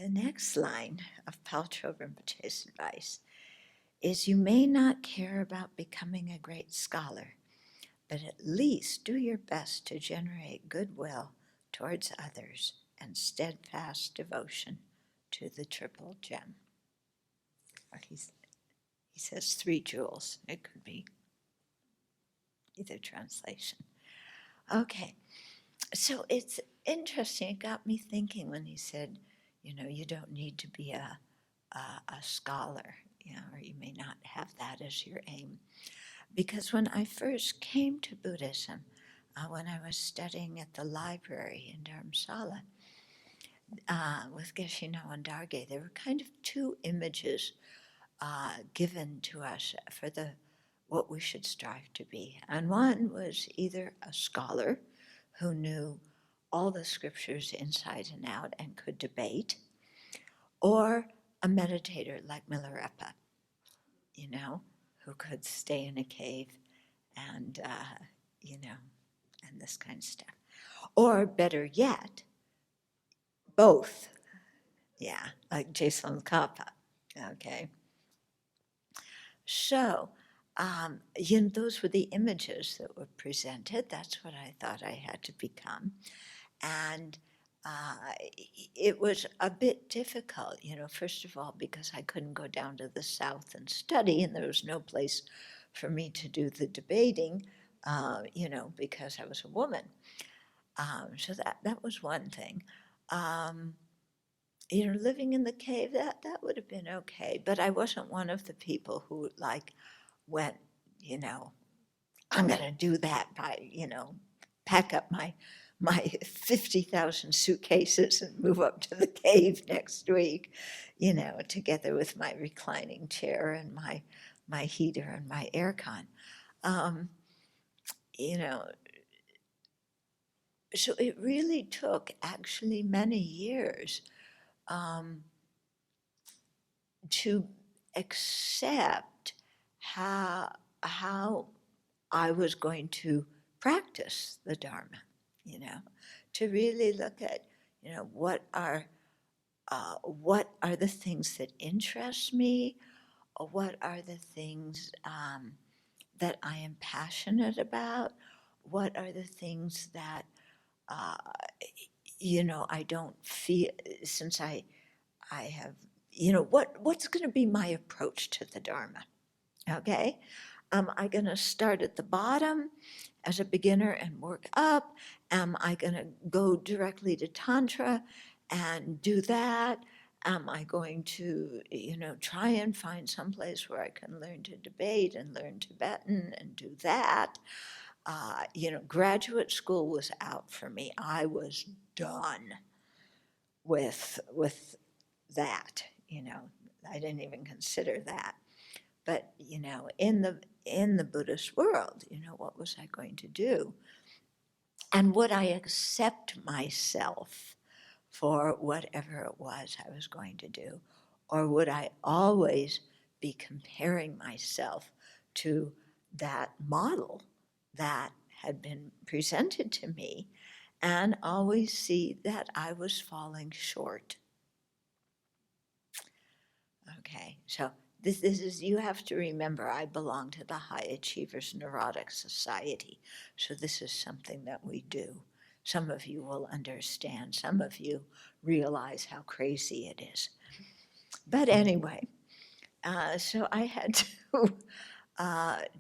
The next line of Paltrow Rinpoche's advice is, you may not care about becoming a great scholar, but at least do your best to generate goodwill towards others and steadfast devotion to the triple gem. Or he says 3 jewels. It could be either translation. Okay, so it's interesting. It got me thinking when he said, you don't need to be a scholar, or you may not have that as your aim. Because when I first came to Buddhism, when I was studying at the library in Dharamsala with Geshe Nawan Darge, there were kind of 2 images given to us for what we should strive to be. And one was either a scholar who knew all the scriptures inside and out and could debate, or a meditator like Milarepa, who could stay in a cave and, and this kind of stuff. Or better yet, both. Yeah, like Jason Kappa, okay? So, those were the images that were presented. That's what I thought I had to become. And it was a bit difficult, first of all, because I couldn't go down to the South and study, and there was no place for me to do the debating, because I was a woman. So that was one thing. Living in the cave, that would have been okay, but I wasn't one of the people who went, I'm going to do that by, pack up my 50,000 suitcases and move up to the cave next week, together with my reclining chair and my heater and my aircon. So it really took actually many years to accept how I was going to practice the Dharma, to really look at, what are the things that interest me, or what are the things that I am passionate about, what are the things that, I don't feel, since I have, what's going to be my approach to the Dharma, okay? Am I going to start at the bottom as a beginner and work up? Am I going to go directly to Tantra and do that? Am I going to, try and find some place where I can learn to debate and learn Tibetan and do that? Graduate school was out for me. I was done with that, I didn't even consider that. But, in the Buddhist world, what was I going to do? And would I accept myself for whatever it was I was going to do? Or would I always be comparing myself to that model that had been presented to me and always see that I was falling short? Okay, so this is, you have to remember, I belong to the High Achievers Neurotic Society, so this is something that we do. Some of you will understand, some of you realize how crazy it is. But anyway, so I had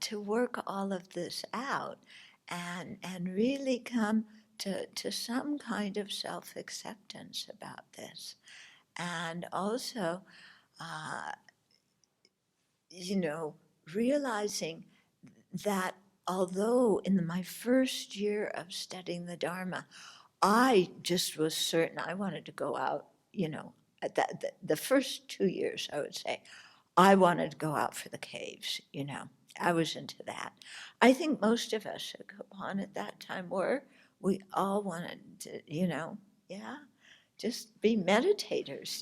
to work all of this out and really come to some kind of self-acceptance about this. And also, realizing that although in my first year of studying the Dharma, I just was certain I wanted to go out, at the first 2 years, I would say, I wanted to go out for the caves, I was into that. I think most of us at Kapan at that time were. We all wanted to, just be meditators,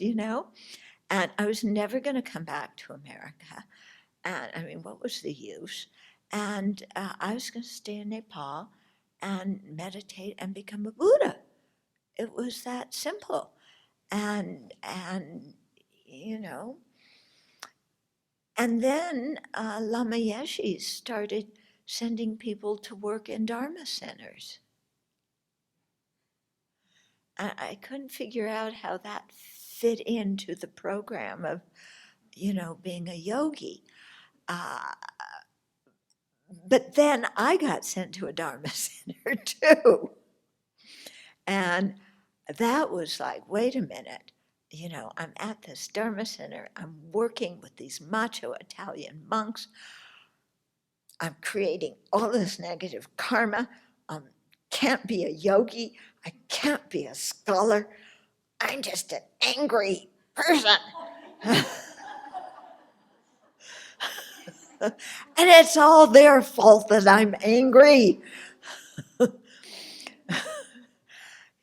And I was never going to come back to America. And I mean, what was the use? And I was going to stay in Nepal and meditate and become a Buddha. It was that simple. And and then Lama Yeshe started sending people to work in Dharma Centers. I couldn't figure out how that fit into the program of, being a yogi. But then I got sent to a Dharma Center too. And that was like, wait a minute, I'm at this Dharma Center, I'm working with these macho Italian monks, I'm creating all this negative karma, can't be a yogi, I can't be a scholar, I'm just an angry person. And it's all their fault that I'm angry.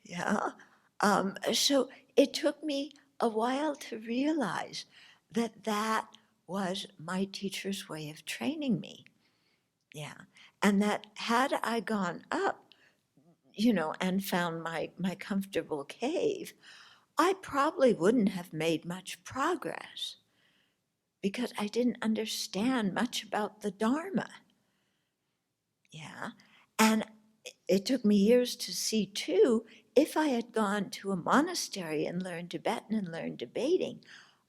Yeah. So it took me a while to realize that that was my teacher's way of training me. Yeah. And that had I gone up, and found my comfortable cave, I probably wouldn't have made much progress because I didn't understand much about the Dharma. Yeah. And it took me years to see too, if I had gone to a monastery and learned Tibetan and learned debating,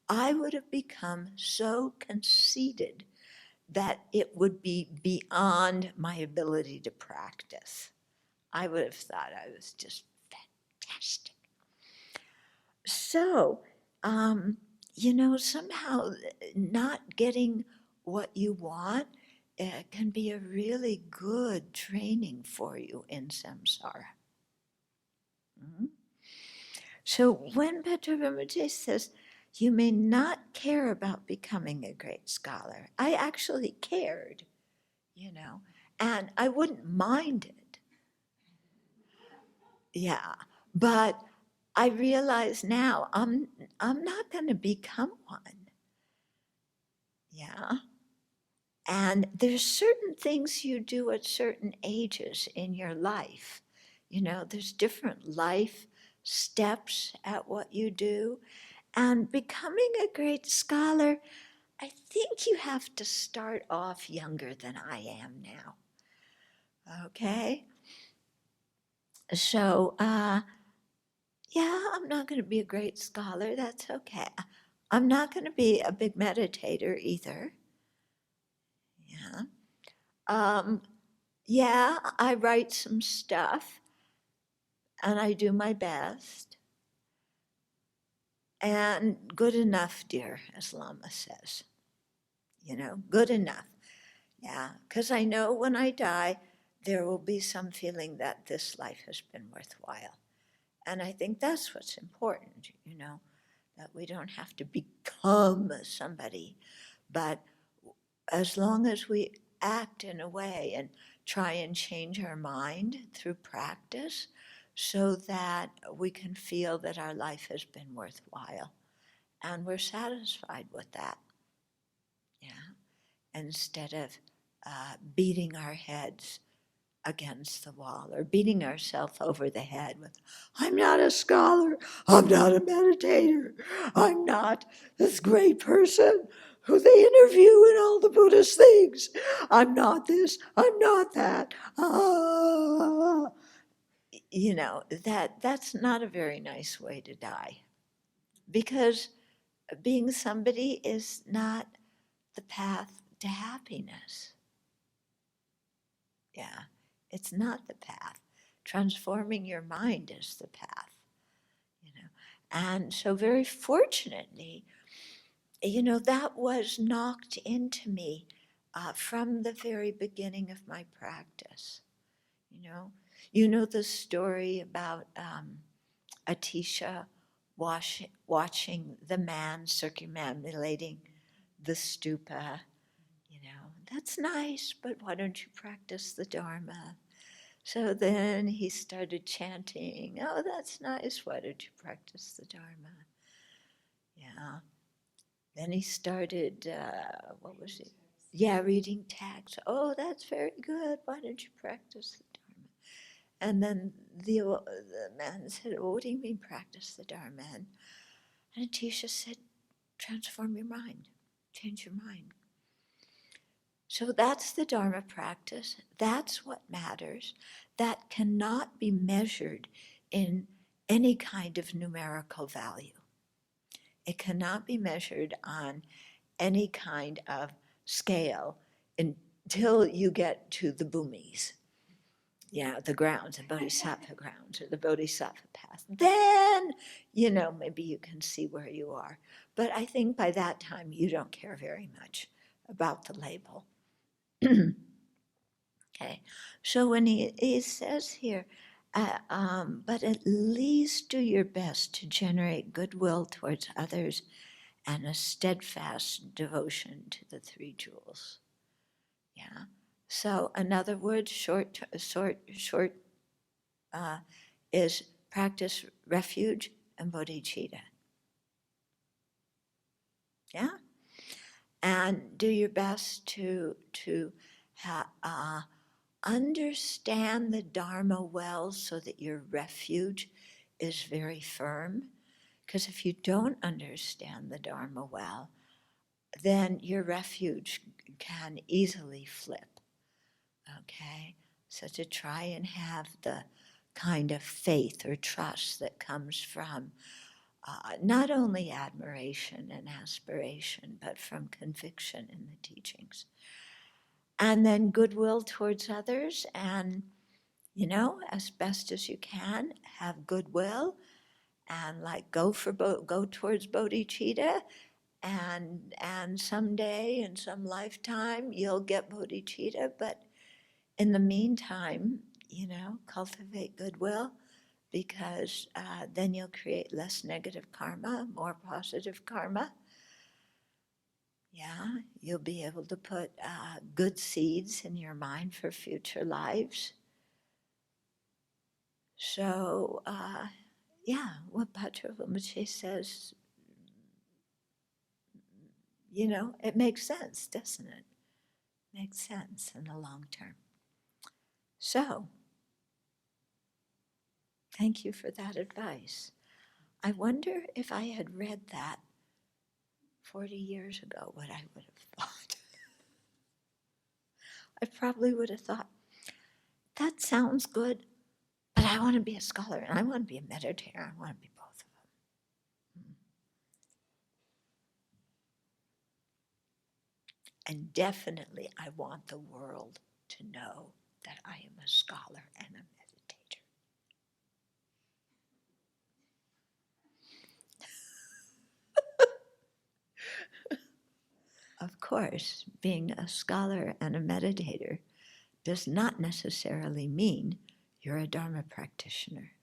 I would have become so conceited that it would be beyond my ability to practice. I would have thought I was just fantastic. So, somehow not getting what you want can be a really good training for you in samsara. Mhm. So when Bhadravamute says, you may not care about becoming a great scholar, I actually cared, and I wouldn't mind it. Yeah, but I realize now I'm not going to become one. Yeah. And there's certain things you do at certain ages in your life. There's different life steps at what you do. And becoming a great scholar, I think you have to start off younger than I am now. Okay? So, yeah, I'm not going to be a great scholar. That's okay. I'm not going to be a big meditator either. Yeah. Yeah, I write some stuff and I do my best. And good enough, dear, as Lama says. Good enough. Yeah, because I know when I die, there will be some feeling that this life has been worthwhile. And I think that's what's important, that we don't have to become somebody, but as long as we act in a way and try and change our mind through practice so that we can feel that our life has been worthwhile and we're satisfied with that. Yeah. Instead of beating our heads against the wall or beating ourselves over the head with, I'm not a scholar, I'm not a meditator, I'm not this great person who they interview in all the Buddhist things. I'm not this, I'm not that. That's not a very nice way to die, because being somebody is not the path to happiness. Yeah, it's not the path. Transforming your mind is the path. And so very fortunately, that was knocked into me from the very beginning of my practice. You know the story about Atisha watching the man circumambulating the stupa. That's nice, but why don't you practice the Dharma? So then he started chanting, oh, that's nice, why don't you practice the Dharma? Yeah. Then he started, what was it? Yeah, reading text. Oh, that's very good, why don't you practice the Dharma? And then the man said, "Well, what do you mean practice the Dharma?" And Atisha said, "Transform your mind, change your mind." So that's the Dharma practice. That's what matters. That cannot be measured in any kind of numerical value. It cannot be measured on any kind of scale until you get to the bhumis, the grounds, the bodhisattva grounds, or the bodhisattva path. Then, maybe you can see where you are. But I think by that time, you don't care very much about the label. Okay, so when he says here, but at least do your best to generate goodwill towards others and a steadfast devotion to the three jewels. Yeah. So, in other words, short is practice refuge and bodhicitta. Yeah. And do your best to understand the Dharma well so that your refuge is very firm. Because if you don't understand the Dharma well, then your refuge can easily flip. Okay? So to try and have the kind of faith or trust that comes from not only admiration and aspiration, but from conviction in the teachings. And then goodwill towards others, and, as best as you can, have goodwill, and go towards bodhicitta, and someday in some lifetime you'll get bodhicitta, but in the meantime, cultivate goodwill, because then you'll create less negative karma, more positive karma. Yeah, you'll be able to put good seeds in your mind for future lives. So, what Bhadra Rinpoche says, it makes sense, doesn't it? Makes sense in the long term. So, thank you for that advice. I wonder if I had read that 40 years ago, what I would have thought. I probably would have thought, that sounds good, but I want to be a scholar, and I want to be a meditator. I want to be both of them. And definitely, I want the world to know that I am a scholar and a meditator. Of course, being a scholar and a meditator does not necessarily mean you're a Dharma practitioner.